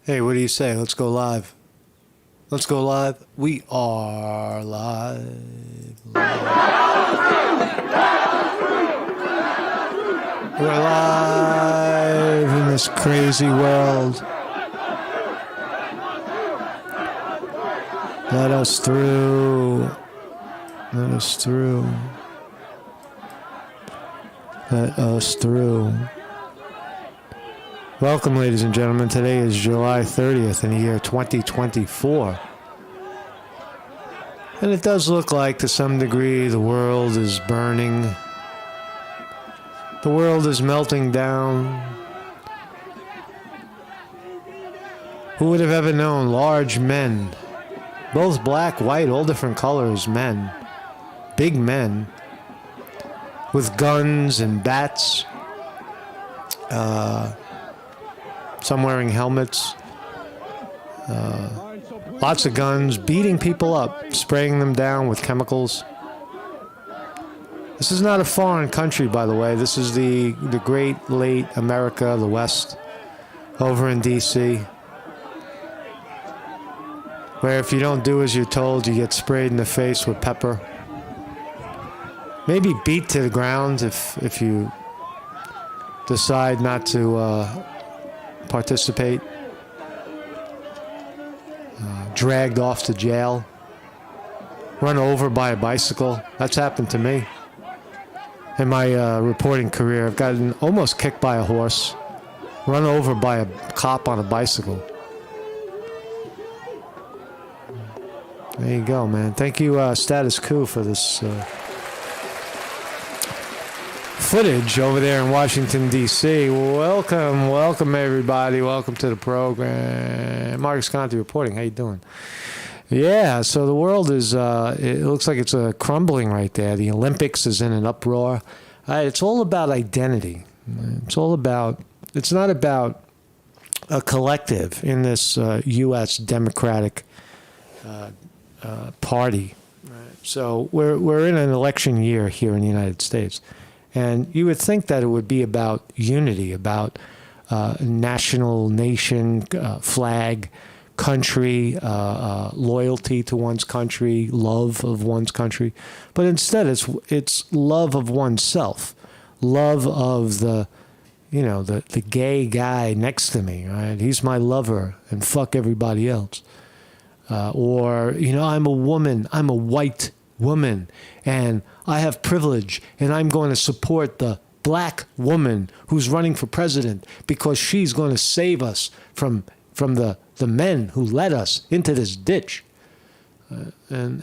Hey, what do you say? Let's go live. Let's go live. We are live. We're live in this crazy world. Let us through. Let us through. Let us through. Welcome, ladies and gentlemen. Today is July 30th in the year 2024. And it does look like, to some degree, the world is burning. The world is melting down. Who would have ever known large men, both black, white, all different colors, men, big men, with guns and bats, some wearing helmets, lots of guns, beating people up, spraying them down with chemicals. This is not a foreign country, by the way. This is the great late America, the West, over in D.C., where if you don't do as you're told, you get sprayed in the face with pepper. Maybe beat to the ground if you decide not to participate. Dragged off to jail. Run over by a bicycle. That's happened to me. In my reporting career, I've gotten almost kicked by a horse. Run over by a cop on a bicycle. There you go, man. Thank you, Status Quo, for this footage over there in Washington, D.C. Welcome, everybody. Welcome to the program. Marcus Conte reporting. How you doing? Yeah, so the world is, it looks like it's crumbling right there. The Olympics is in an uproar. It's all about identity. It's not about a collective in this U.S. Democratic Party. So we're in an election year here in the United States. And you would think that it would be about unity, about national, nation, flag, country, loyalty to one's country, love of one's country. But instead, it's love of oneself, love of the gay guy next to me, right? He's my lover, and fuck everybody else. Or I'm a woman, I'm a white woman, and I have privilege, and I'm going to support the black woman who's running for president because she's going to save us from the men who led us into this ditch. These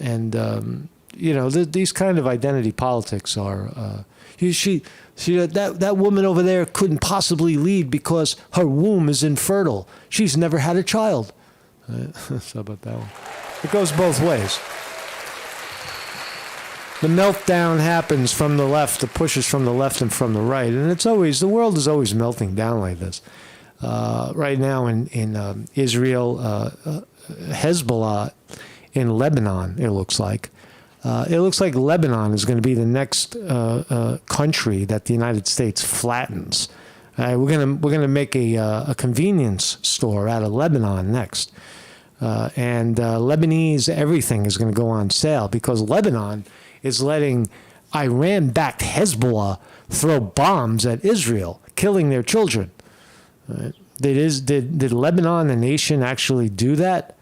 kind of identity politics are. That woman over there couldn't possibly lead because her womb is infertile. She's never had a child. So about that one. It goes both ways. The meltdown happens from the left, the pushes from the left and from the right, and the world is always melting down like this. Right now in Israel, Hezbollah in Lebanon, it looks like. Lebanon is going to be the next country that the United States flattens. We're gonna make a convenience store out of Lebanon next, and Lebanese everything is going to go on sale because Lebanon is letting Iran-backed Hezbollah throw bombs at Israel, killing their children. Did Lebanon, the nation, actually do that?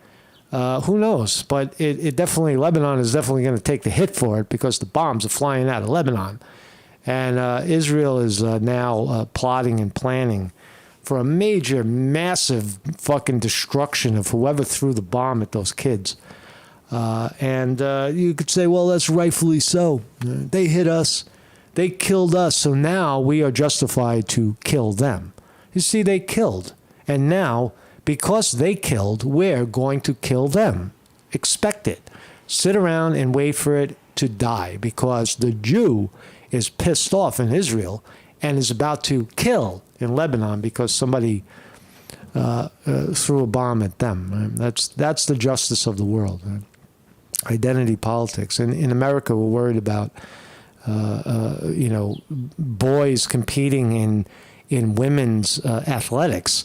Who knows? But Lebanon is definitely going to take the hit for it because the bombs are flying out of Lebanon. And Israel is now plotting and planning for a major, massive fucking destruction of whoever threw the bomb at those kids. And you could say, well, that's rightfully so. They hit us. They killed us. So now we are justified to kill them. You see, they killed. And now, because they killed, we're going to kill them. Expect it. Sit around and wait for it to die because the Jew is pissed off in Israel and is about to kill in Lebanon because somebody threw a bomb at them. That's the justice of the world. Identity politics. And in America, we're worried about boys competing in women's athletics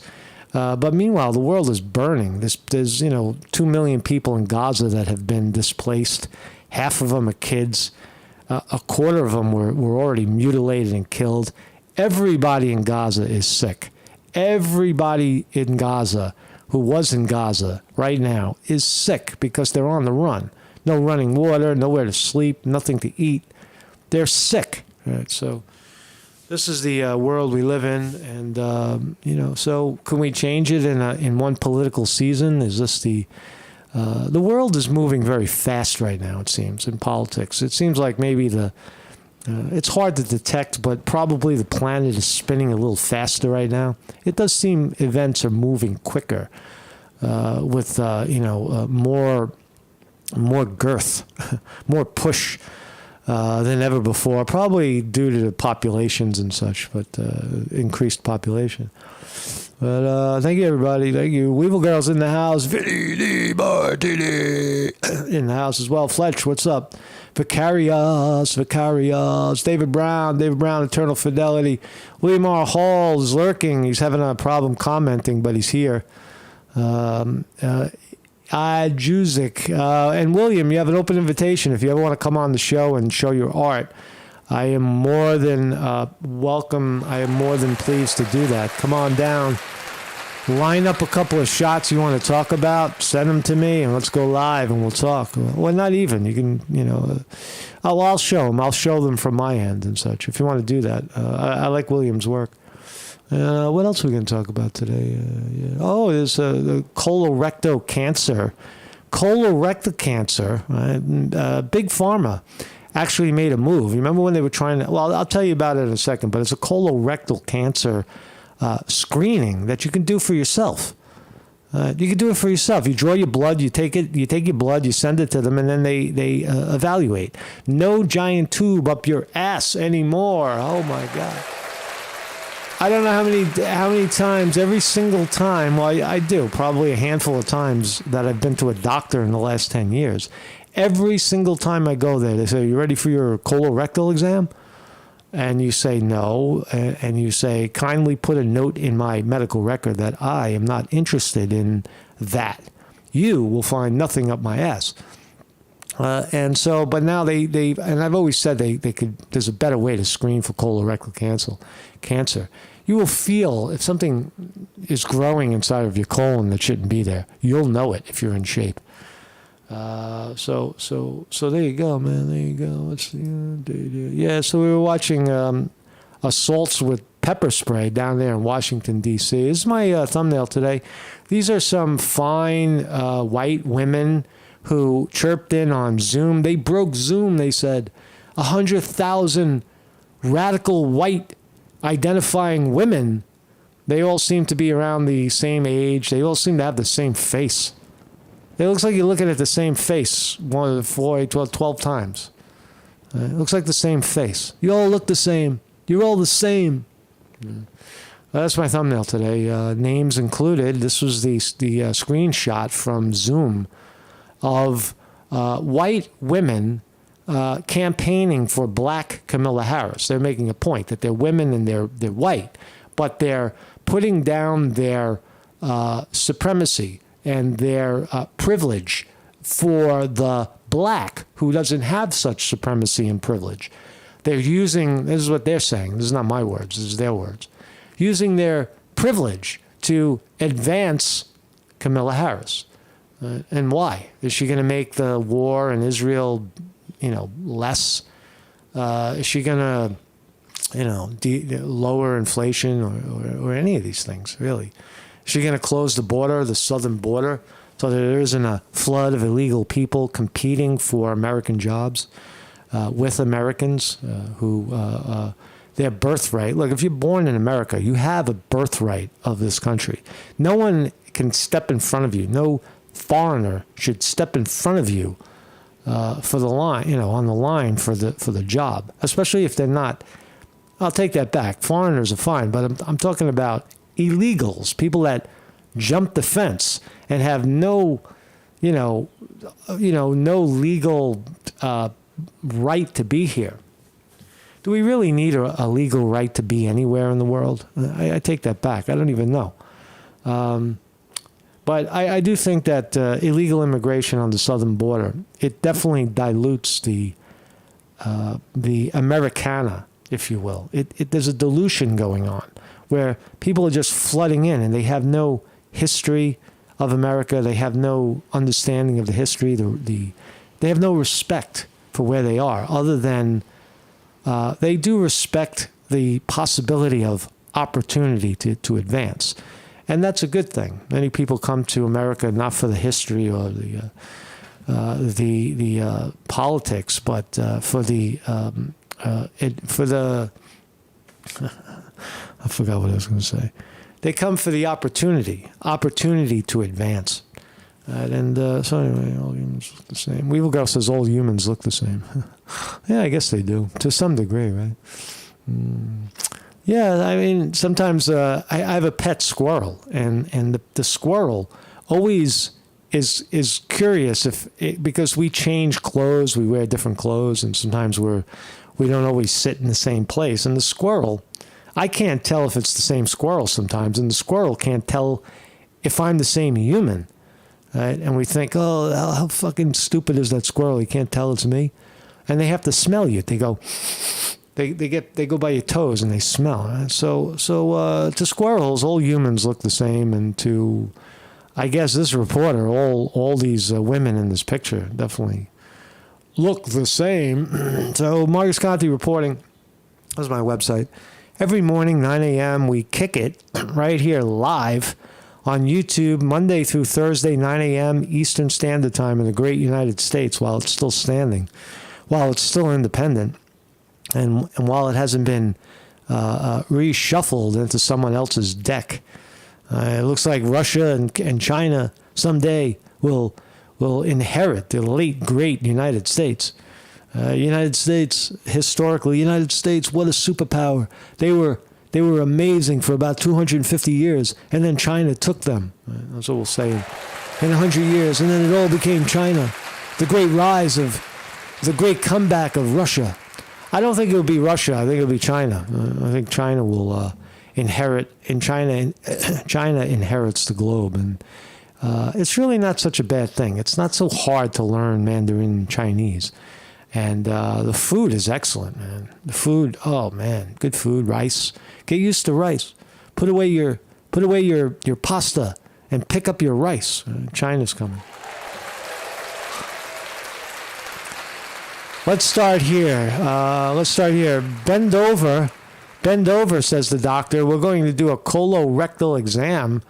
But meanwhile, the world is burning. There's 2 million people in Gaza that have been displaced. Half of them are kids. A quarter of them were already mutilated and killed. Everybody in Gaza is sick. Everybody in Gaza who was in Gaza right now is sick because they're on the run. No running water, nowhere to sleep, nothing to eat. They're sick. Right? So this is the world we live in, and so can we change it in one political season? Is this the world is moving very fast right now? It seems in politics. It seems like maybe it's hard to detect, but probably the planet is spinning a little faster right now. It does seem events are moving quicker with more girth, more push than ever before, probably due to the populations and such, but increased population. But thank you, everybody. Thank you. Weevil Girl's in the house. Vinny D. Martini in the house as well. Fletch, what's up? Vicarious. David Brown, Eternal Fidelity. William R. Hall is lurking. He's having a problem commenting, but he's here. Juzik. And William, you have an open invitation. If you ever want to come on the show and show your art, I am more than welcome. I am more than pleased to do that. Come on down. Line up a couple of shots you want to talk about. Send them to me, and let's go live, and we'll talk. Well, not even. You can, I'll show them. I'll show them from my end and such. If you want to do that, I like William's work. What else are we going to talk about today? Oh, there's the colorectal cancer. Colorectal cancer. Big Pharma actually made a move. You remember when they were trying to... Well, I'll tell you about it in a second, but it's a colorectal cancer screening that you can do for yourself. You can do it for yourself. You draw your blood, you take your blood, you send it to them, and then they evaluate. No giant tube up your ass anymore. Oh, my God. I don't know how many times, every single time, well, I do, probably a handful of times that I've been to a doctor in the last 10 years. Every single time I go there, they say, "You ready for your colorectal exam?" And you say no, and you say, "Kindly put a note in my medical record that I am not interested in that. You will find nothing up my ass." And so, but now they and I've always said they could. There's a better way to screen for colorectal cancer. You will feel if something is growing inside of your colon that shouldn't be there. You'll know it if you're in shape. So there you go, man. There you go. Let's see. Yeah. So we were watching assaults with pepper spray down there in Washington D.C. This is my thumbnail today. These are some fine white women who chirped in on Zoom. They broke Zoom, they said. 100,000 radical white identifying women. They all seem to be around the same age. They all seem to have the same face. It looks like you're looking at the same face 12 times. It looks like the same face. You all look the same. You're all the same. That's my thumbnail today. Names included. This was the screenshot from Zoom of white women campaigning for black Kamala Harris. They're making a point that they're women and they're white, but they're putting down their supremacy and their privilege for the black who doesn't have such supremacy and privilege. They're using, this is what they're saying, this is not my words, this is their words, using their privilege to advance Kamala Harris. And why? Is she going to make the war in Israel, less? Is she going to, lower inflation or any of these things, really? Is she going to close the border, the southern border, so that there isn't a flood of illegal people competing for American jobs with Americans who their birthright? Look, if you're born in America, you have a birthright of this country. No one can step in front of you. No foreigner should step in front of you for the line, on the line for the job, especially if they're not. I'll take that back. Foreigners are fine, but I'm talking about illegals, people that jump the fence and have no legal right to be here. Do we really need a legal right to be anywhere in the world? I take that back. I don't even know. But I do think that illegal immigration on the southern border, it definitely dilutes the Americana, if you will. There's a dilution going on where people are just flooding in and they have no history of America. They have no understanding of the history. They have no respect for where they are, other than they do respect the possibility of opportunity to advance. And that's a good thing. Many people come to America not for the history or the politics, but for the I forgot what I was going to say. They come for the opportunity to advance. So anyway, all humans look the same. Weevil says all humans look the same. Yeah, I guess they do to some degree, right? Yeah, I mean, sometimes I have a pet squirrel, and the squirrel always is curious because we change clothes, we wear different clothes, and sometimes we don't always sit in the same place. And the squirrel, I can't tell if it's the same squirrel sometimes, and the squirrel can't tell if I'm the same human. Right? And we think, oh, how fucking stupid is that squirrel? He can't tell it's me. And they have to smell you. They go, they go by your toes and they smell. Right? So to squirrels, all humans look the same, and to, I guess, this reporter, all these women in this picture definitely look the same. So Marcus Conte reporting. That's my website. Every morning, 9 a.m., we kick it right here live on YouTube, Monday through Thursday, 9 a.m. Eastern Standard Time in the great United States, while it's still standing, while it's still independent, and while it hasn't been reshuffled into someone else's deck. It looks like Russia and China someday will inherit the late, great United States. United States, historically, United States, what a superpower. They were amazing for about 250 years, and then China took them. That's what we'll say in 100 years, and then it all became China. The great rise of, the great comeback of Russia. I don't think it'll be Russia. I think it'll be China. I think China will inherit, and China inherits the globe, and it's really not such a bad thing. It's not so hard to learn Mandarin Chinese. And the food is excellent, man. The food, oh man, good food. Rice, get used to rice. Put away your pasta and pick up your rice. China's coming. Let's start here. Bend over, says the doctor. We're going to do a colorectal exam,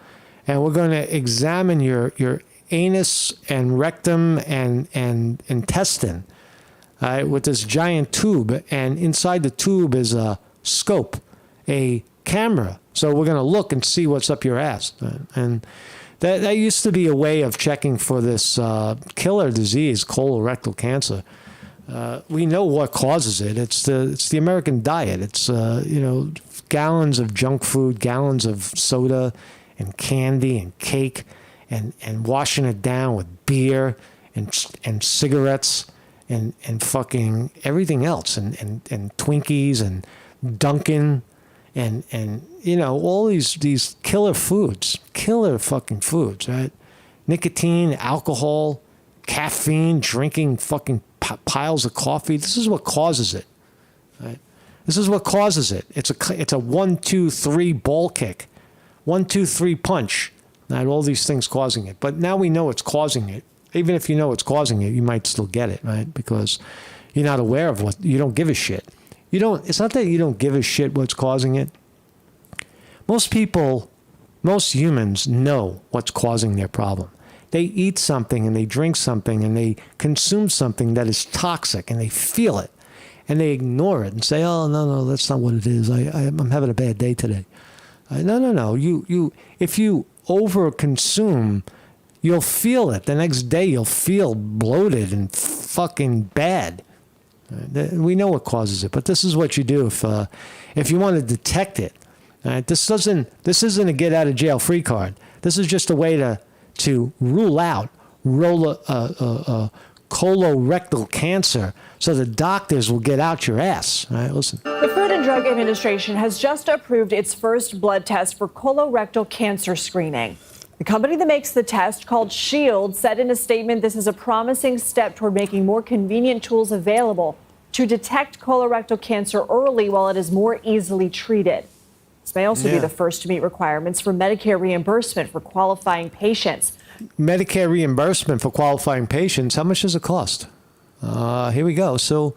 and we're going to examine your anus and rectum and intestine. With this giant tube, and inside the tube is a scope, a camera. So we're going to look and see what's up your ass. And that used to be a way of checking for this killer disease, colorectal cancer. We know what causes it. It's the American diet. It's gallons of junk food, gallons of soda and candy and cake, and washing it down with beer and cigarettes. And fucking everything else, and Twinkies and Dunkin' and all these killer fucking foods, right? Nicotine, alcohol, caffeine, drinking fucking piles of coffee. This is what causes it, right? This is what causes it. It's a 1, 2, 3 ball kick, 1, 2, 3 punch. Not all these things causing it, but now we know it's causing it. Even if you know what's causing it, you might still get it, right? Because you're not aware of you don't give a shit. It's not that you don't give a shit what's causing it. Most humans know what's causing their problem. They eat something and they drink something and they consume something that is toxic, and they feel it and they ignore it and say, oh, no, that's not what it is. I'm having a bad day today. No. If you overconsume, you'll feel it. The next day, you'll feel bloated and fucking bad. We know what causes it, but this is what you do if you want to detect it. Right? This isn't a get out of jail free card. This is just a way to rule out colorectal cancer so the doctors will get out your ass. All right, listen. The Food and Drug Administration has just approved its first blood test for colorectal cancer screening. The company that makes the test, called Shield, said in a statement this is a promising step toward making more convenient tools available to detect colorectal cancer early while it is more easily treated. This may also be the first to meet requirements for Medicare reimbursement for qualifying patients. Medicare reimbursement for qualifying patients, how much does it cost? Here we go. So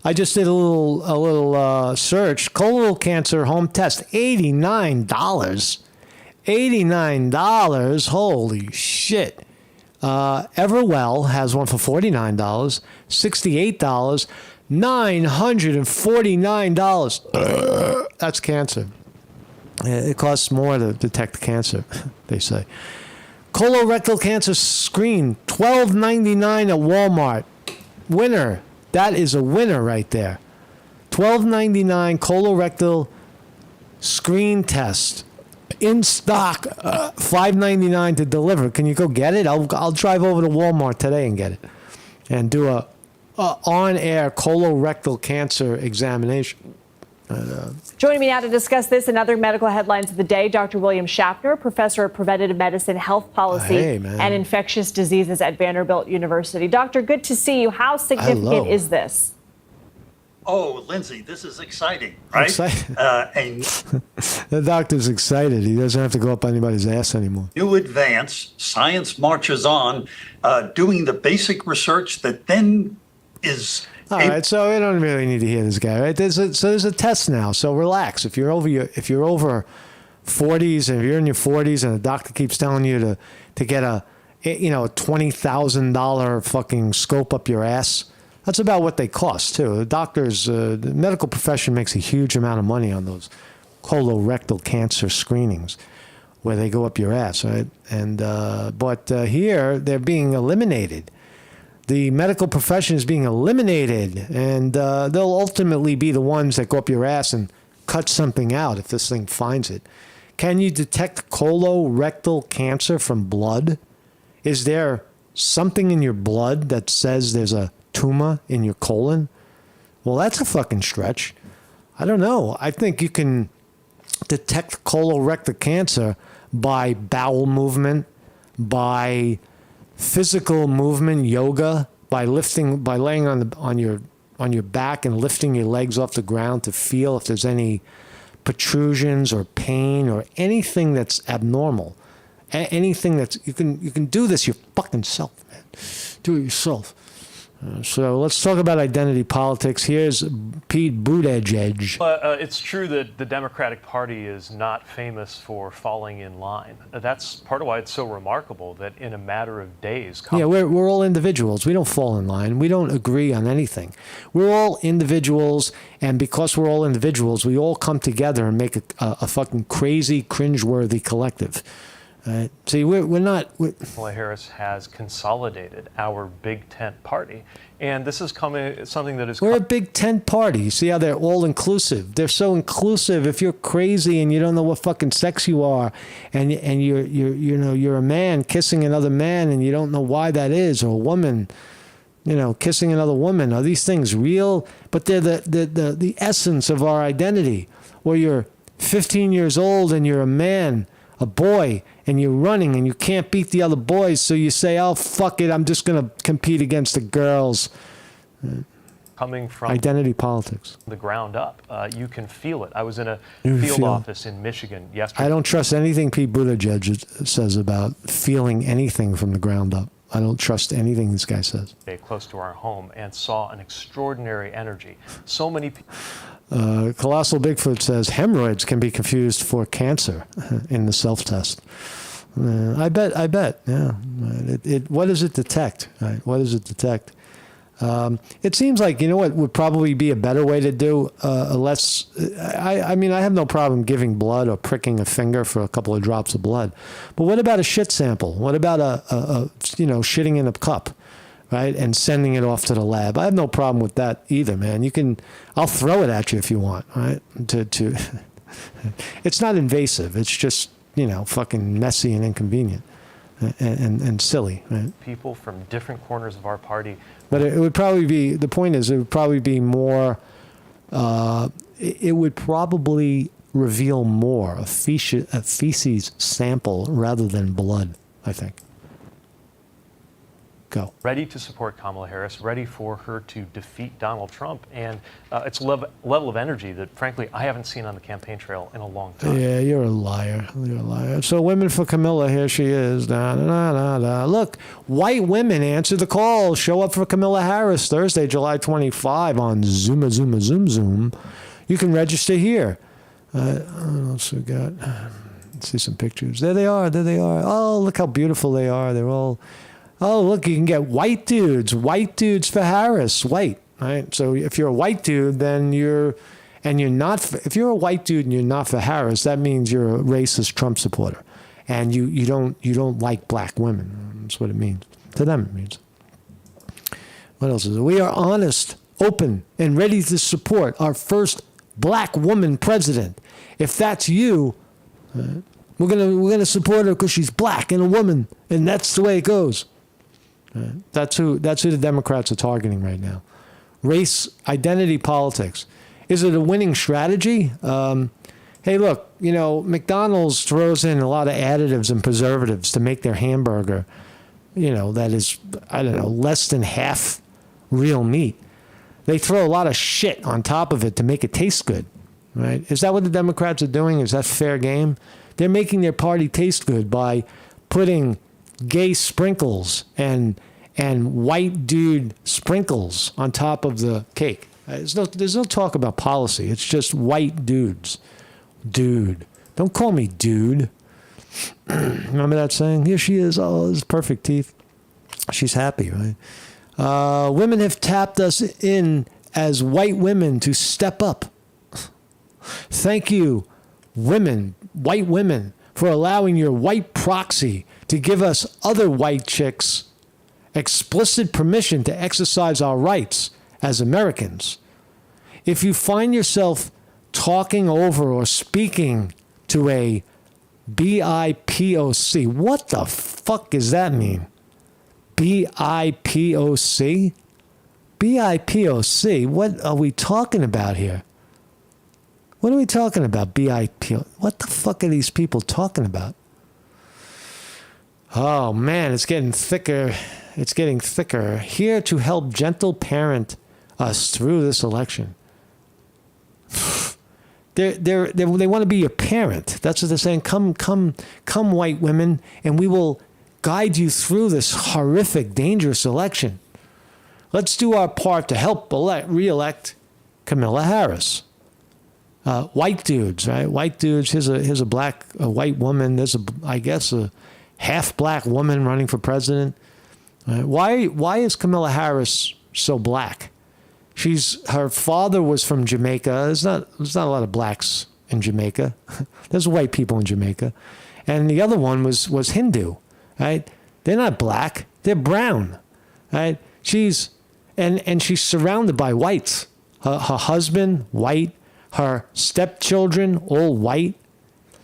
I just did a little search. Colorectal cancer home test, $89. $89. Holy shit. Everwell has one for $49. $68. $949. That's cancer. It costs more to detect cancer, they say. Colorectal cancer screen, $12.99 at Walmart. Winner. That is a winner right there. $12.99 colorectal screen test. In stock, $5.99 to deliver. Can you go get it? I'll drive over to Walmart today and get it, and do a on-air colorectal cancer examination. Joining me now to discuss this and other medical headlines of the day, Dr. William Schaffner, professor of preventative medicine, health policy, and infectious diseases at Vanderbilt University. Doctor, good to see you. How significant is this? Oh, Lindsay, this is exciting, right? And the doctor's excited. He doesn't have to go up anybody's ass anymore. new advance, science marches on, doing the basic research that then is... All right, so we don't really need to hear this guy, right? There's a test now, so relax. If you're over 40s, and if you're in your 40s, and the doctor keeps telling you to get a $20,000 fucking scope up your ass, that's about what they cost too. The doctors, the medical profession makes a huge amount of money on those colorectal cancer screenings, where they go up your ass, right? And but here they're being eliminated. The medical profession is being eliminated, and they'll ultimately be the ones that go up your ass and cut something out if this thing finds it. Can you detect colorectal cancer from blood? Is there something in your blood that says there's a tumor in your colon? Well, that's a fucking stretch. I don't know. I think you can detect colorectal cancer by bowel movement, by physical movement, yoga, by laying on your back and lifting your legs off the ground to feel if there's any protrusions or pain or anything that's abnormal. Anything that's you can do this your fucking self, man. Do it yourself. So let's talk about identity politics. Here's Pete Buttigieg. It's true that the Democratic Party is not famous for falling in line. That's part of why it's so remarkable that in a matter of days... we're all individuals. We don't fall in line. We don't agree on anything. We're all individuals, and because we're all individuals, we all come together and make a fucking crazy, cringeworthy collective. See, we're not... Kamala Harris has consolidated our big tent party, and this is something that is... We're a big tent party. You see how they're all inclusive? They're so inclusive. If you're crazy and you don't know what fucking sex you are, and you're a man kissing another man and you don't know why that is, or a woman, kissing another woman, are these things real? But they're the essence of our identity. Or you're 15 years old and you're a man, a boy, and you're running and you can't beat the other boys, so you say, oh, fuck it, I'm just going to compete against the girls. Coming from identity politics. The ground up. You can feel it. I was in a field office in Michigan yesterday. I don't trust anything Pete Buttigieg says about feeling anything from the ground up. I don't trust anything this guy says. Close to our home, and saw an extraordinary energy. So many people... Colossal Bigfoot says hemorrhoids can be confused for cancer in the self-test. I bet. Yeah. What does it detect? Right? What does it detect? It seems like, what would probably be a better way to do less. I mean, I have no problem giving blood or pricking a finger for a couple of drops of blood. But what about a shit sample? What about shitting in a cup? Right, and sending it off to the lab. I have no problem with that either, man. I'll throw it at you if you want, right? It's not invasive. It's just, fucking messy and inconvenient. and silly, right? People from different corners of our party. But it would probably be, the point is, it would probably be more, it would probably reveal more a feces sample rather than blood, I think. Go. Ready to support Kamala Harris, ready for her to defeat Donald Trump. And it's a level of energy that, frankly, I haven't seen on the campaign trail in a long time. Yeah, you're a liar. You're a liar. So Women for Camilla, here she is. Da, da, da, da, da. Look, white women answer the call. Show up for Kamala Harris Thursday, July 25 on Zoom. You can register here. What else we got? Let's see some pictures. There they are. Oh, look how beautiful they are. They're all... Oh, look, you can get white dudes for Harris, white, right? So if you're a white dude, then if you're a white dude and you're not for Harris, that means you're a racist Trump supporter. And you don't like black women. That's what it means. To them, it means. What else is it? We are honest, open, and ready to support our first black woman president. If that's you, we're gonna support her because she's black and a woman, and that's the way it goes. That's who the Democrats are targeting right now. Race, identity politics. Is it a winning strategy? Hey, look, McDonald's throws in a lot of additives and preservatives to make their hamburger, that is, I don't know, less than half real meat. They throw a lot of shit on top of it to make it taste good, right? Is that what the Democrats are doing? Is that fair game? They're making their party taste good by putting gay sprinkles and white dude sprinkles on top of the cake. There's no talk about policy. It's just white dudes. Dude. Don't call me dude. Remember that saying? Here she is. Oh, those perfect teeth. She's happy, right? Women have tapped us in as white women to step up. Thank you, white women, for allowing your white proxy to give us other white chicks explicit permission to exercise our rights as Americans. If you find yourself talking over or speaking to a BIPOC, what the fuck does that mean? BIPOC? BIPOC? What are we talking about here? What are we talking about, BIPOC? What the fuck are these people talking about? Oh, man, it's getting thicker. It's getting thicker. Here to help gentle parent us through this election. They want to be your parent. That's what they're saying. Come, white women, and we will guide you through this horrific, dangerous election. Let's do our part to help re-elect Kamala Harris. White dudes, right? White dudes. Here's a white woman. There's a half black woman running for president. Why is Kamala Harris so black? Her father was from Jamaica. There's not a lot of blacks in Jamaica. There's white people in Jamaica, and the other one was Hindu, right? They're not black. They're brown, right? She's surrounded by whites. Her husband white. Her stepchildren all white.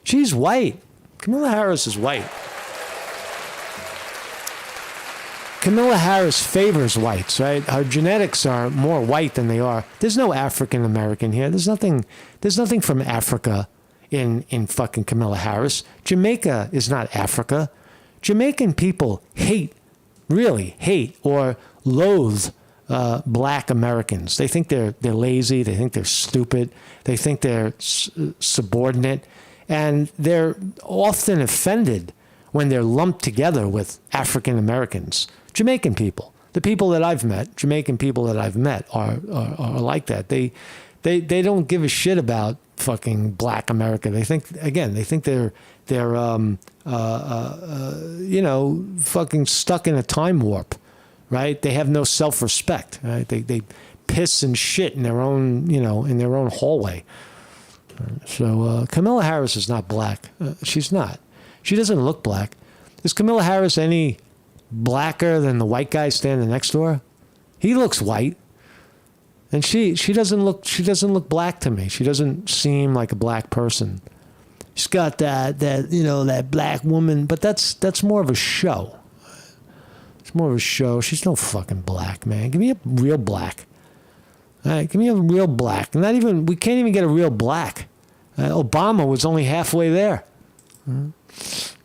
She's white. Kamala Harris is white. Kamala Harris favors whites, right? Her genetics are more white than they are. There's no African American here. There's nothing from Africa in fucking Kamala Harris. Jamaica is not Africa. Jamaican people really hate or loathe black Americans. They think they're lazy. They think they're stupid. They think they're subordinate. And they're often offended when they're lumped together with African Americans. Jamaican people, the people that I've met, Jamaican people that I've met are like that. They don't give a shit about fucking black America. They think they're fucking stuck in a time warp, right? They have no self-respect, right? They piss and shit in their own, in their own hallway. So Kamala Harris is not black. She's not. She doesn't look black. Is Kamala Harris any blacker than the white guy standing next to her? He looks white, and she doesn't look black to me. She doesn't seem like a black person. she's got that black woman, but that's more of a show. It's more of a show. She's no fucking black, man. Give me a real black. All right, give me a real black. We can't even get a real black. Obama was only halfway there.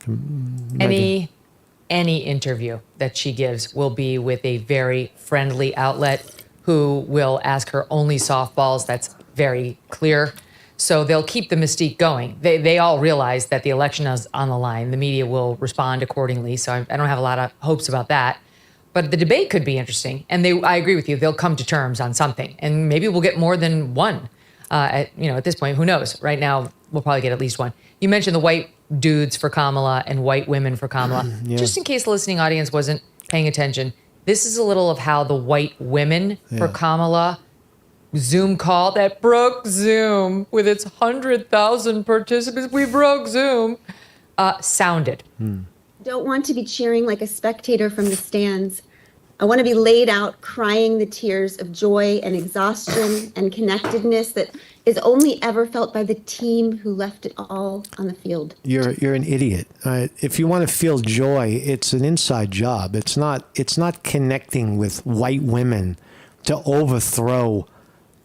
Any interview that she gives will be with a very friendly outlet who will ask her only softballs. That's very clear. So they'll keep the mystique going. They all realize that the election is on the line. The media will respond accordingly. So I don't have a lot of hopes about that. But the debate could be interesting. And I agree with you. They'll come to terms on something. And maybe we'll get more than one. At this point, who knows? Right now, we'll probably get at least one. You mentioned the white dudes for Kamala and white women for Kamala. Yeah. Just in case the listening audience wasn't paying attention, this is a little of how the white women for Kamala Zoom call that broke Zoom with its 100,000 participants. We broke Zoom. Sounded. Don't want to be cheering like a spectator from the stands. I want to be laid out crying the tears of joy and exhaustion and connectedness that is only ever felt by the team who left it all on the field. You're an idiot. If you want to feel joy, it's an inside job. It's not connecting with white women to overthrow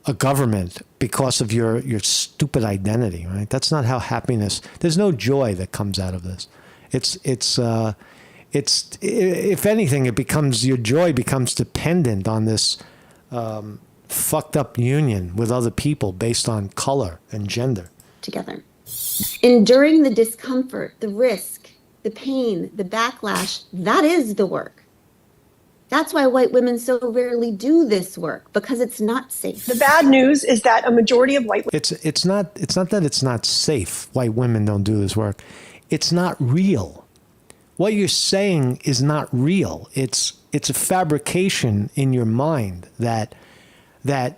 a government because of your stupid identity, right? That's not how happiness. There's no joy that comes out of this. It's if anything, your joy becomes dependent on this fucked up union with other people based on color and gender. Together. Enduring the discomfort, the risk, the pain, the backlash, that is the work. That's why white women so rarely do this work, because it's not safe. The bad news is that a majority of white women... It's not that it's not safe. White women don't do this work. It's not real. What you're saying is not real. It's a fabrication in your mind that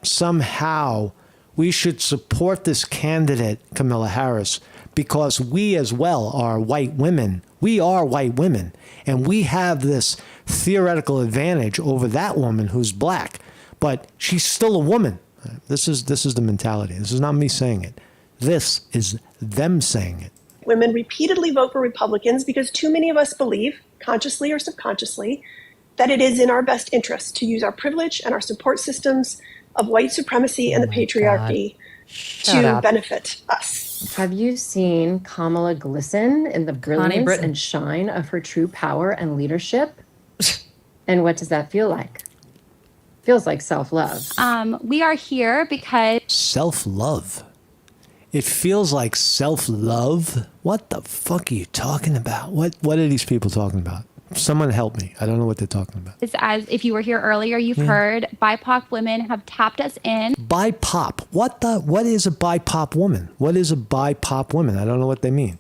somehow we should support this candidate, Kamala Harris, because we as well are white women. We are white women, and we have this theoretical advantage over that woman who's black, but she's still a woman. This is the mentality. This is not me saying it. This is them saying it. Women repeatedly vote for Republicans because too many of us believe, consciously or subconsciously, that it is in our best interest to use our privilege and our support systems of white supremacy and the patriarchy to benefit us. Have you seen Kamala glisten in the brilliance and shine of her true power and leadership? And what does that feel like? Feels like self-love. We are here because... Self-love? It feels like self-love? What the fuck are you talking about? What are these people talking about? Someone help me. I don't know what they're talking about. As if you were here earlier, you've heard BIPOC women have tapped us in. BIPOC? What is a BIPOC woman? What is a BIPOC woman? I don't know what they mean.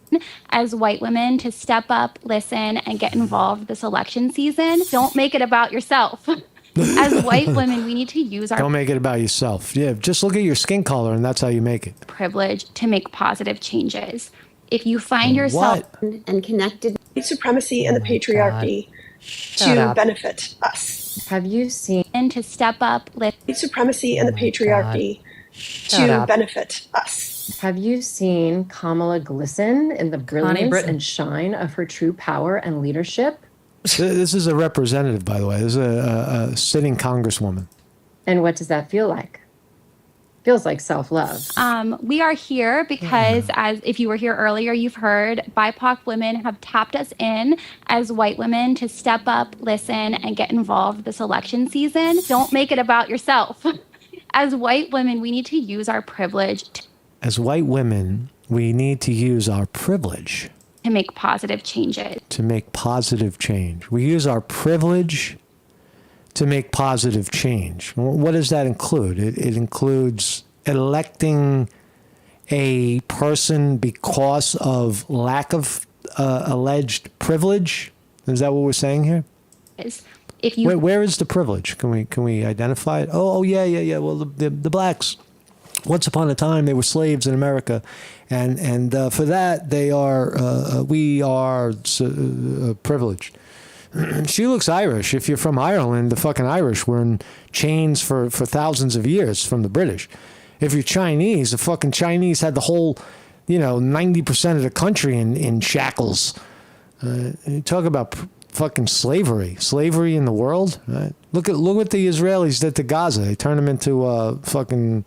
As white women to step up, listen, and get involved this election season. Don't make it about yourself. As white women, we need to use our... Don't make it about yourself. Yeah, just look at your skin color and that's how you make it. ...privilege to make positive changes. If you find yourself... And connected... White supremacy and the patriarchy to benefit us. Have you seen... And to step up... White supremacy and the patriarchy to benefit us. Have you seen Kamala glisten in the brilliance and shine of her true power and leadership? This is a representative, by the way. This is a sitting congresswoman. And what does that feel like? Feels like self-love. We are here because, as if you were here earlier, you've heard BIPOC women have tapped us in as white women to step up, listen, and get involved this election season. Don't make it about yourself. As white women, we need to use our privilege. As white women, we need to use our privilege. To make positive changes. To make positive change. We use our privilege to make positive change. What does that include? It includes electing a person because of lack of alleged privilege. Is that what we're saying here? If you where is the privilege? Can we identify it? Oh yeah. Well, the blacks. Once upon a time, they were slaves in America, and for that we are privileged. She looks Irish. If you're from Ireland, the fucking Irish were in chains for thousands of years from the British. If you're Chinese, the fucking Chinese had the whole 90% of the country in shackles. You talk about fucking slavery in the world. Right? Look what the Israelis did to Gaza. They turned them into fucking,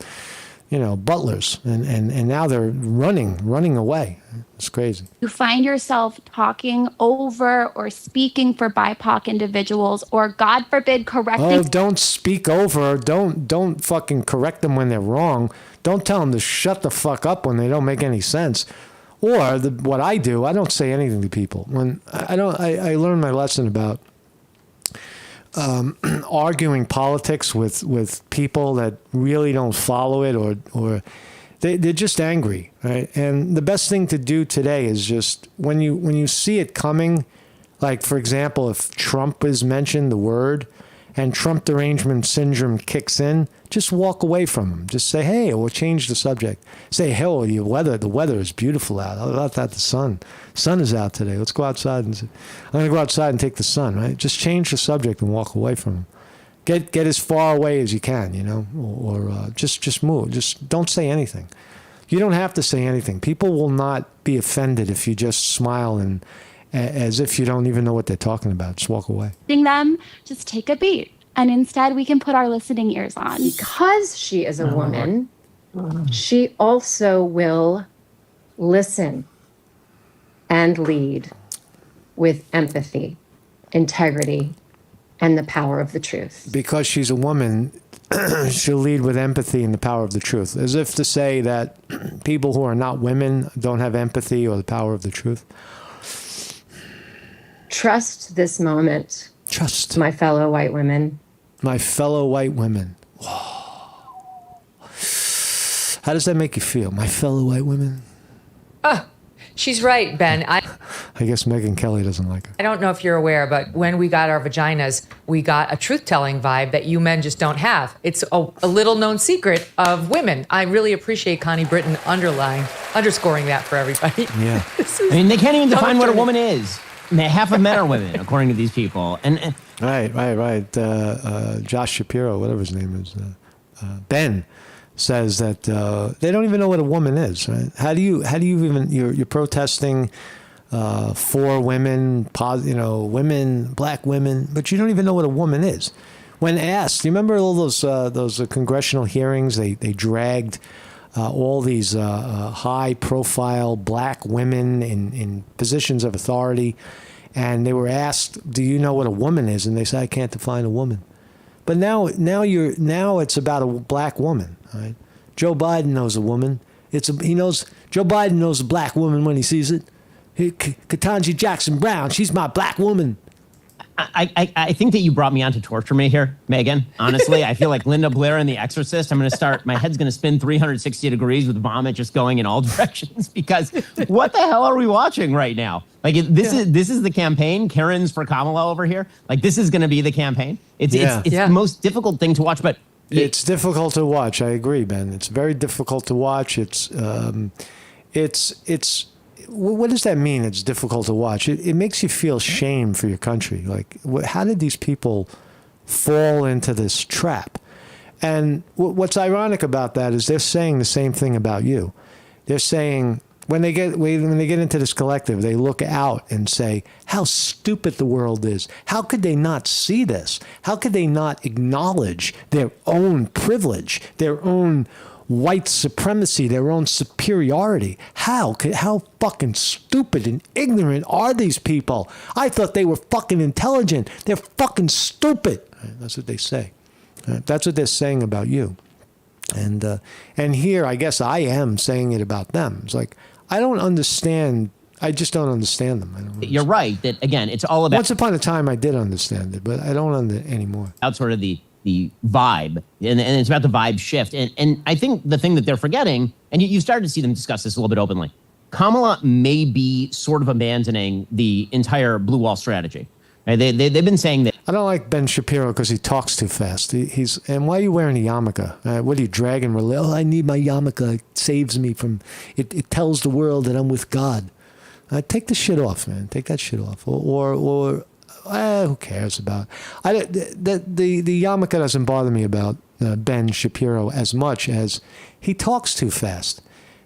butlers, and now they're running away. It's crazy. You find yourself talking over or speaking for BIPOC individuals, or God forbid, correcting. Oh, don't speak over. Don't fucking correct them when they're wrong. Don't tell them to shut the fuck up when they don't make any sense. Or what I do, I don't say anything to people. When I learned my lesson about arguing politics with people that really don't follow it, or they're just angry, right? And the best thing to do today is just when you see it coming, like for example, if Trump is mentioned, the word, and Trump derangement syndrome kicks in, just walk away from him. Just say, hey, or change the subject. Say, hell, the weather is beautiful out. How about that? The sun is out today. Let's go outside I'm going to go outside and take the sun, right? Just change the subject and walk away from him. Get as far away as you can, or just move. Just don't say anything. You don't have to say anything. People will not be offended if you just smile and as if you don't even know what they're talking about. Just walk away. Them, just take a beat. And instead, we can put our listening ears on. Because she is a woman, she also will listen and lead with empathy, integrity, and the power of the truth. Because she's a woman, she'll lead with empathy and the power of the truth. As if to say that people who are not women don't have empathy or the power of the truth. Trust this moment. Trust. My fellow white women. My fellow white women. Whoa. How does that make you feel? My fellow white women? She's right, Ben. I guess Megyn Kelly doesn't like her. I don't know if you're aware, but when we got our vaginas, we got a truth-telling vibe that you men just don't have. It's a little-known secret of women. I really appreciate Connie Britton underscoring that for everybody. Yeah. They can't even define what a woman is. Half of men are women, according to these people. And Right. Josh Shapiro, whatever his name is, Ben, says that they don't even know what a woman is. Right? How do you even you're protesting for women, women, black women, but you don't even know what a woman is. When asked, you remember all those congressional hearings? They dragged all these high-profile black women in positions of authority, and they were asked, "Do you know what a woman is?" And they said, "I can't define a woman." But now it's about a black woman. Right? Joe Biden knows a woman. Joe Biden knows a black woman when he sees it. Ketanji Jackson Brown, she's my black woman. I think that you brought me on to torture me here, Megan. Honestly, I feel like Linda Blair in The Exorcist. I'm going to start, my head's going to spin 360 degrees with vomit just going in all directions, because what the hell are we watching right now? Like, this is the campaign. Karen's for Kamala over here. Like, this is going to be the campaign. It's the most difficult thing to watch, but it's difficult to watch. I agree, Ben. It's very difficult to watch. What does that mean? It's difficult to watch. It makes you feel shame for your country. Like, how did these people fall into this trap? And what's ironic about that is they're saying the same thing about you. They're saying when they get into this collective, they look out and say, how stupid the world is. How could they not see this? How could they not acknowledge their own privilege, their own white supremacy, their own superiority? How fucking stupid and ignorant are these people? I thought they were fucking intelligent. They're fucking stupid. That's what they say. That's what they're saying about you. And here, I guess I am saying it about them. It's like, I don't understand. I just don't understand them. You're right that, again, it's all about... Once upon a time, I did understand it, but I don't anymore. Out sort of the vibe, and it's about the vibe shift. And I think the thing that they're forgetting, and you started to see them discuss this a little bit openly, Kamala may be sort of abandoning the entire Blue Wall strategy. Right? They've been saying that. I don't like Ben Shapiro because he talks too fast. And why are you wearing a yarmulke? What are you dragging? Oh, I need my yarmulke. It saves me from, it tells the world that I'm with God. Take the shit off, man. Take that shit off. Or who cares about the yarmulke doesn't bother me about Ben Shapiro as much as he talks too fast.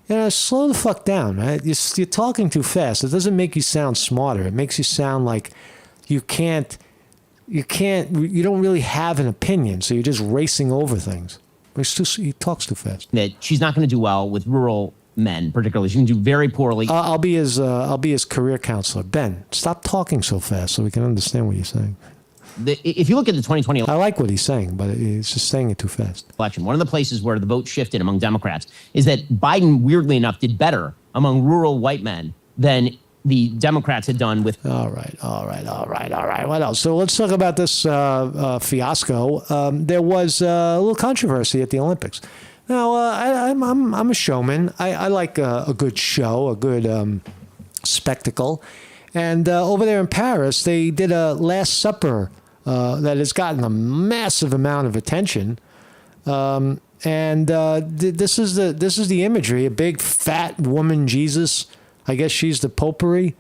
slow the fuck down, right? You're talking too fast. It doesn't make you sound smarter. It makes you sound like you don't really have an opinion, so you're just racing over things. He talks too fast. That she's not going to do well with rural men, particularly. She can do very poorly. I'll be his career counselor. Ben, stop talking so fast so we can understand what you're saying. If you look at the 2020 I like what he's saying, but he's just saying it too fast. election, one of the places where the vote shifted among Democrats is that Biden, weirdly enough, did better among rural white men than the Democrats had done with. All right. What else? So let's talk about this fiasco. There was a little controversy at the Olympics. Now, I'm a showman. I like a good show, a good spectacle. And over there in Paris, they did a Last Supper that has gotten a massive amount of attention. This is the imagery: a big fat woman Jesus. I guess she's the potpourri,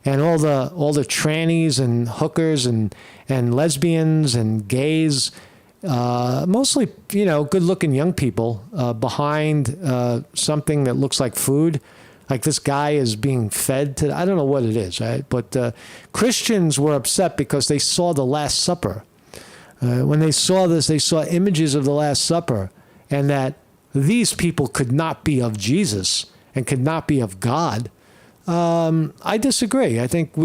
and all the trannies and hookers and lesbians and gays, mostly good-looking young people behind something that looks like food. Like this guy is being fed to, I don't know what it is, right? But Christians were upset because they saw the Last Supper. When they saw this, they saw images of the Last Supper, and that these people could not be of Jesus and could not be of God. I disagree. I think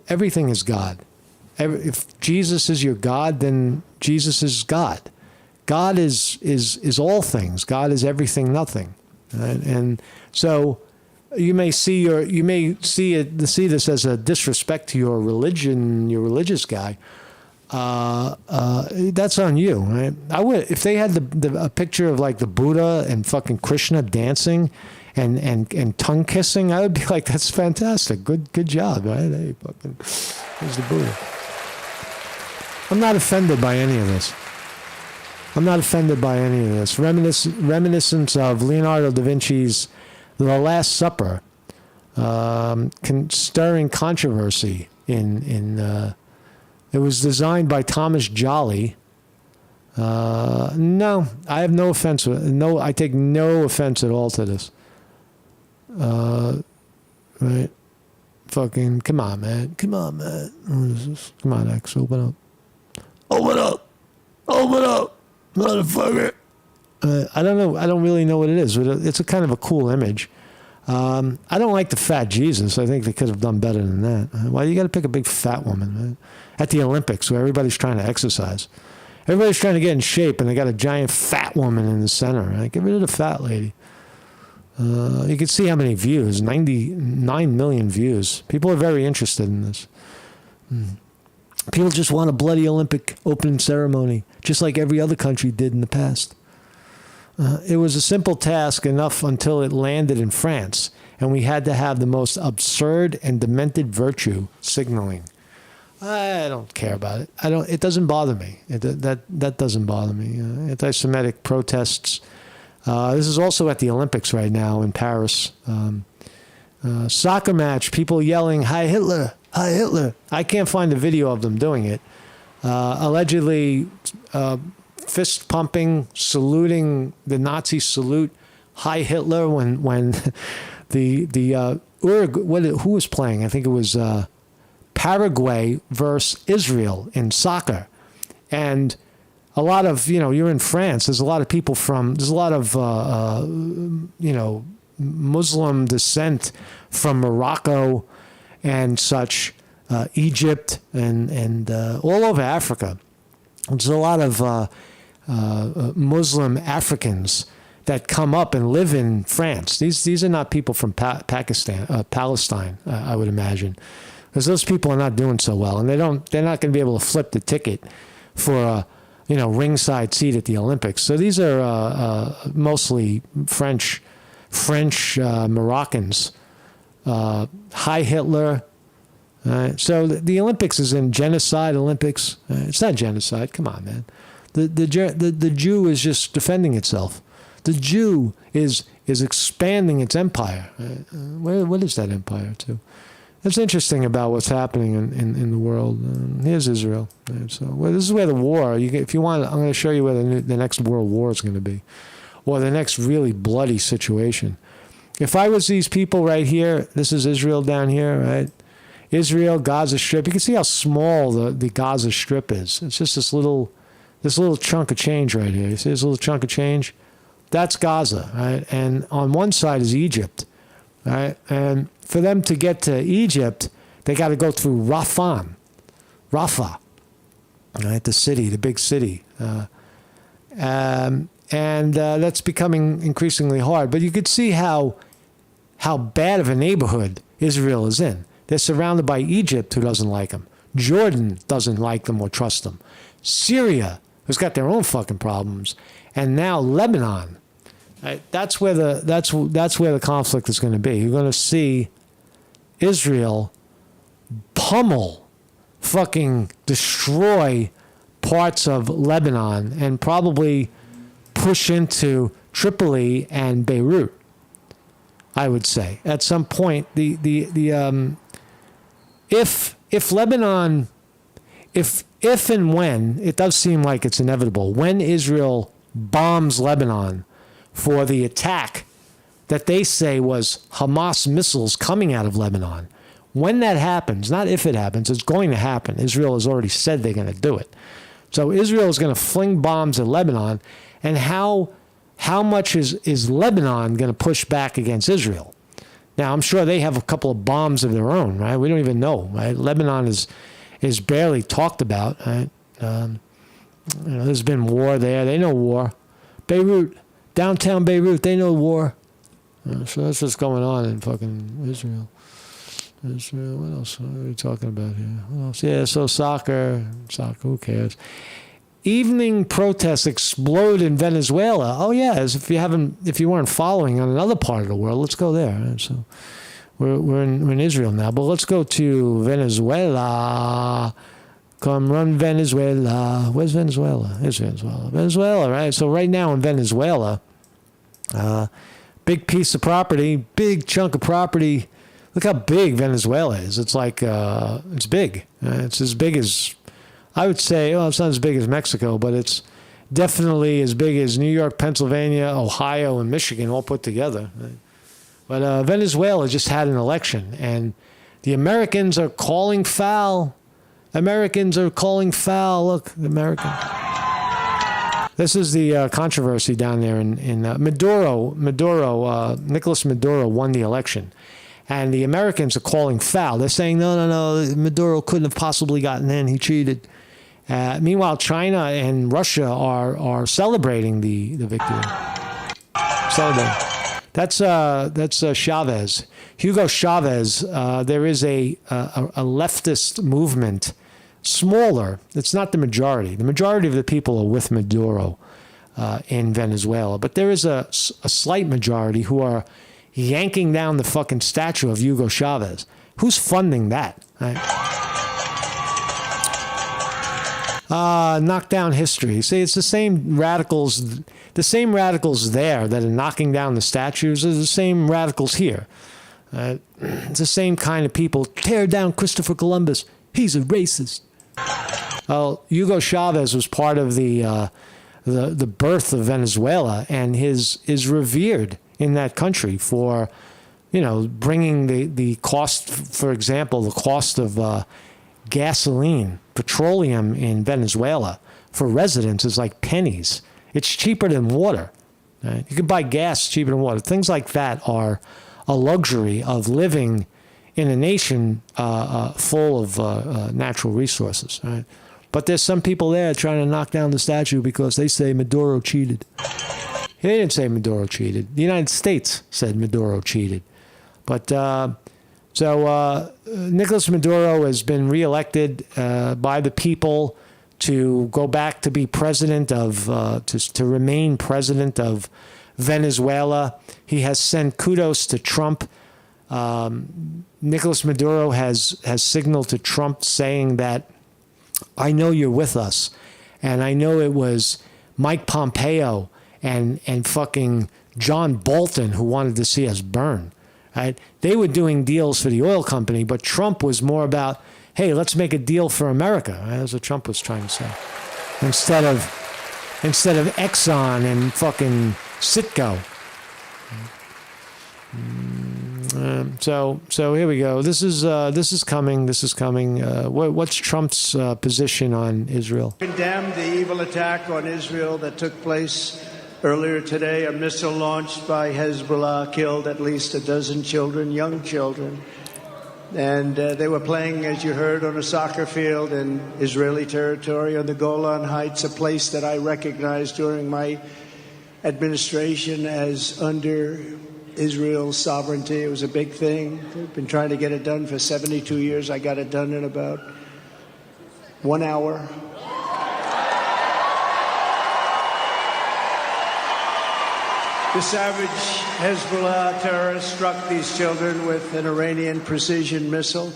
everything is God. If Jesus is your God, then Jesus is God. God is all things. God is everything, nothing. Right? And so you may see this as a disrespect to your religion, your religious guy. That's on you, right? I would, if they had a picture of like the Buddha and fucking Krishna dancing and tongue kissing, I would be like, that's fantastic. Good job, right? Hey, fucking, here's the Buddha. I'm not offended by any of this. Reminiscence of Leonardo da Vinci's The Last Supper, stirring controversy in it was designed by Thomas Jolly. No, I have no offense. I take no offense at all to this. Right? Fucking, come on, man. What is this? Come on, X, open up, motherfucker. I don't know. I don't really know what it is, but it's a kind of a cool image. I don't like the fat Jesus. I think they could have done better than that. Why you got to pick a big fat woman, man? At the Olympics, where everybody's trying to exercise. Everybody's trying to get in shape, and they got a giant fat woman in the center. Right? Get rid of the fat lady. You can see how many views, 99 million views. People are very interested in this. People just want a bloody Olympic opening ceremony, just like every other country did in the past. It was a simple task enough until it landed in France, and we had to have the most absurd and demented virtue signaling. I don't care about it. It doesn't bother me. That doesn't bother me. Anti-Semitic protests. This is also at the Olympics right now in Paris. Soccer match, people yelling, "Hi Hitler, Hi Hitler." I can't find a video of them doing it. Allegedly, fist pumping, saluting the Nazi salute, "Hi Hitler," when the who was playing? I think it was Paraguay versus Israel in soccer, and a lot of, you're in France. There's a lot of people there's a lot of Muslim descent from Morocco and such, Egypt and all over Africa. There's a lot of Muslim Africans that come up and live in France. These are not people from Palestine, I would imagine, because those people are not doing so well, and they're not going to be able to flip the ticket for a ringside seat at the Olympics. So these are mostly French Moroccans. Hi Hitler. So the Olympics is in genocide Olympics. It's not genocide. Come on, man. The Jew is just defending itself. The Jew is expanding its empire. What is that empire to? That's interesting about what's happening in the world. Here's Israel. So this is where the war. If you want, I'm going to show you where the next world war is going to be, or the next really bloody situation. if I was these people right here, this is Israel down here, right? Israel, Gaza Strip. You can see how small the Gaza Strip is. It's just this little chunk of change right here. You see this little chunk of change? That's Gaza, right? And on one side is Egypt, right? And for them to get to Egypt, they got to go through Rafah, right? The city, the big city. And that's becoming increasingly hard. But you could see how bad of a neighborhood Israel is in. They're surrounded by Egypt, who doesn't like them. Jordan doesn't like them or trust them. Syria, who's got their own fucking problems, and now Lebanon. Right? That's where the conflict is going to be. You're going to see Israel pummel, fucking destroy parts of Lebanon, and probably push into Tripoli and Beirut. I would say at some point if Lebanon, if and when, it does seem like it's inevitable, when Israel bombs Lebanon for the attack that they say was Hamas missiles coming out of Lebanon, when that happens, not if it happens, it's going to happen. Israel has already said they're going to do it. So Israel is going to fling bombs at Lebanon, and how much is Lebanon going to push back against Israel? Now, I'm sure they have a couple of bombs of their own, right? We don't even know, right? Lebanon is barely talked about, right? There's been war there. They know war. Beirut, downtown Beirut, they know war. So that's what's going on in fucking Israel. What else are we talking about here? What else? Yeah, so soccer, who cares? Evening protests explode in Venezuela. Oh yeah, as if you weren't following on another part of the world, let's go there. Right? So we're in Israel now, but let's go to Venezuela. Come run Venezuela. Where's Venezuela? Here's Venezuela. Venezuela, right? So right now in Venezuela, big piece of property, big chunk of property. Look how big Venezuela is. It's like it's big. It's as big as, I would say, well, it's not as big as Mexico, but it's definitely as big as New York, Pennsylvania, Ohio, and Michigan all put together. But Venezuela just had an election, and the Americans are calling foul. Americans are calling foul. Look, the American. This is the controversy down there in Maduro. Nicolas Maduro won the election. And the Americans are calling foul. They're saying, no, Maduro couldn't have possibly gotten in. He cheated. Meanwhile, China and Russia are celebrating the victory. Celebrating. That's Chavez. Hugo Chavez. There is a leftist movement, smaller. It's not the majority. The majority of the people are with Maduro in Venezuela. But there is a slight majority who are yanking down the fucking statue of Hugo Chavez. Who's funding that? Right? Knock down history. See, it's the same radicals there that are knocking down the statues are the same radicals here. It's the same kind of people. Tear down Christopher Columbus. He's a racist. Well, Hugo Chavez was part of the birth of Venezuela, and is revered in that country for, bringing the cost, for example, the cost of gasoline, petroleum in Venezuela for residents is like pennies. It's cheaper than water. Right? You can buy gas cheaper than water. Things like that are a luxury of living in a nation full of natural resources. Right? But there's some people there trying to knock down the statue because they say Maduro cheated. They didn't say Maduro cheated. The United States said Maduro cheated. But Nicolas Maduro has been reelected by the people to go back to be president of, to remain president of Venezuela. He has sent kudos to Trump. Nicolas Maduro has signaled to Trump saying that, I know you're with us. And I know it was Mike Pompeo and fucking John Bolton who wanted to see us burn. Right? They were doing deals for the oil company, but Trump was more about, hey, let's make a deal for America. Right? That's what Trump was trying to say. Instead of Exxon and fucking Citgo. So here we go. This is coming. This is coming. What's Trump's position on Israel? Condemn the evil attack on Israel that took place earlier today. A missile launched by Hezbollah killed at least a dozen children, young children. And they were playing, as you heard, on a soccer field in Israeli territory on the Golan Heights, a place that I recognized during my administration as under Israel's sovereignty. It was a big thing. We've been trying to get it done for 72 years. I got it done in about 1 hour. The savage Hezbollah terrorists struck these children with an Iranian precision missile.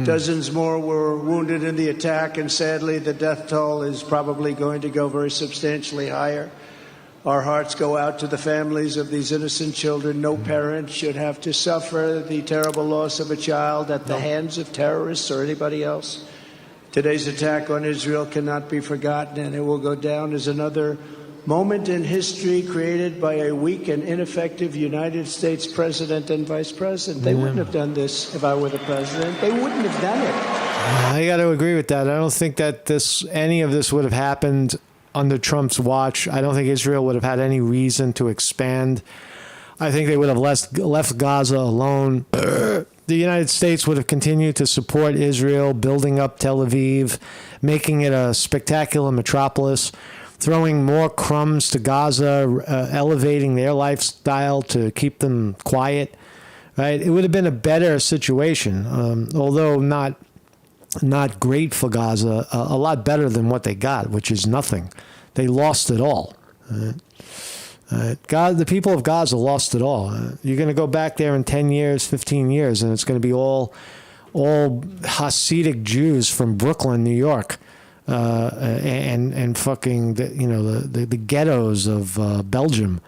Dozens more were wounded in the attack, and sadly, the death toll is probably going to go very substantially higher. Our hearts go out to the families of these innocent children. No parent should have to suffer the terrible loss of a child at the hands of terrorists or anybody else. Today's attack on Israel cannot be forgotten, and it will go down as another moment in history created by a weak and ineffective United States president and vice president. They wouldn't have done this if I were the president. They wouldn't have done it. I got to agree with that. I don't think that any of this would have happened under Trump's watch. I don't think Israel would have had any reason to expand. I think they would have left Gaza alone. The United States would have continued to support Israel, building up Tel Aviv, making it a spectacular metropolis, throwing more crumbs to Gaza, elevating their lifestyle to keep them quiet. Right? It would have been a better situation, although not great for Gaza, a lot better than what they got, which is nothing. They lost it all. The people of Gaza lost it all. You're going to go back there in 10 years, 15 years, and it's going to be all Hasidic Jews from Brooklyn, New York, and fucking the ghettos of Belgium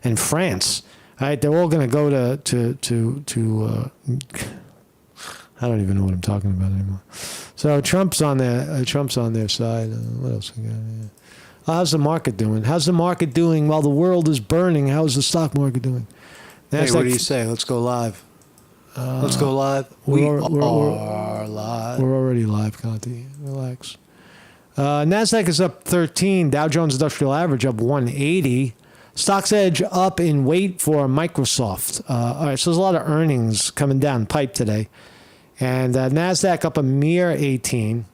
and France. Right? They're all going to go to I don't even know what I'm talking about anymore. So Trump's on their side. What else we got here? How's the market doing? How's the market doing while the world is burning? How's the stock market doing? Hey, what do you say? Let's go live. Let's go live. We are live. We're already live, Conte. Relax. NASDAQ is up 13. Dow Jones Industrial Average up 180. Stocks Edge up in weight for Microsoft. All right, so there's a lot of earnings coming down pipe today. And NASDAQ up a mere 18,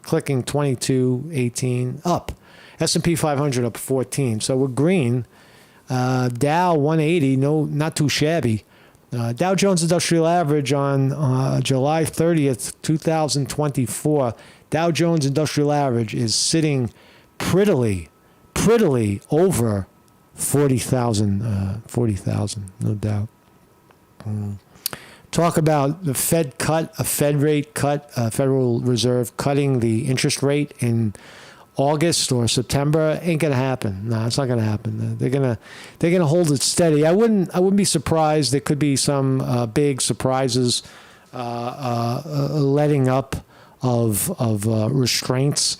clicking 22.18 up. S&P 500 up 14. So we're green. Dow 180, not too shabby. Dow Jones Industrial Average on July 30th, 2024. Dow Jones Industrial Average is sitting prettily over 40,000, no doubt. Talk about the Fed cut, a Fed rate cut, Federal Reserve cutting the interest rate in August or September. Ain't gonna happen. No, it's not gonna happen. They're gonna hold it steady. I wouldn't be surprised. There could be some big surprises, letting up of restraints,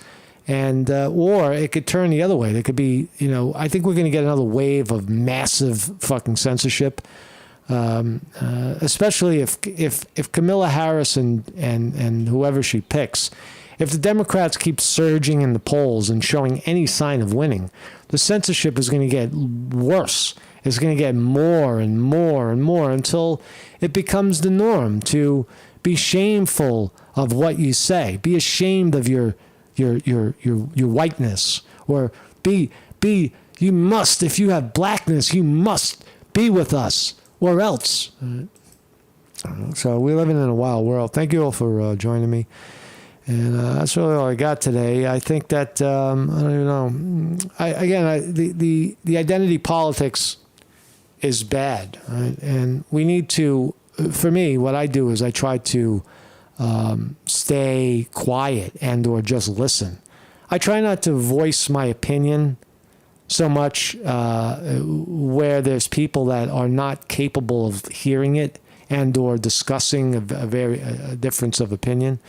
and or it could turn the other way. There could be, I think we're gonna get another wave of massive fucking censorship. Especially if Kamala Harris and whoever she picks, if the Democrats keep surging in the polls and showing any sign of winning, the censorship is going to get worse. It's going to get more and more and more until it becomes the norm to be shameful of what you say, be ashamed of your whiteness, or be you must, if you have blackness, you must be with us. Or else. So we're living in a wild world. Thank you all for joining me. And that's really all I got today. I think that, I don't even know. The identity politics is bad. Right? And we need to, for me, what I do is I try to stay quiet and or just listen. I try not to voice my opinion so much where there's people that are not capable of hearing it and or discussing a difference of opinion.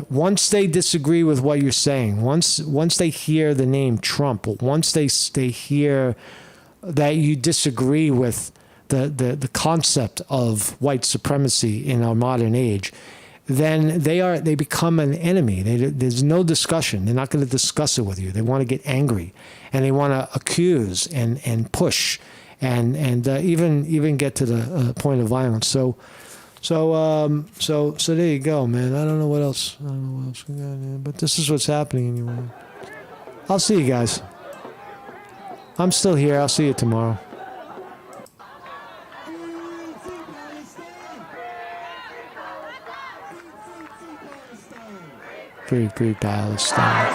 Once they disagree with what you're saying, once they hear the name Trump, once they hear that you disagree with the concept of white supremacy in our modern age, then they become an enemy. There's no discussion. They're not going to discuss it with you. They want to get angry, and they want to accuse and push, and even get to the point of violence. So there you go, man. I don't know what else we got here, but this is what's happening anyway. I'll see you guys. I'm still here. I'll see you tomorrow. Free Palestine.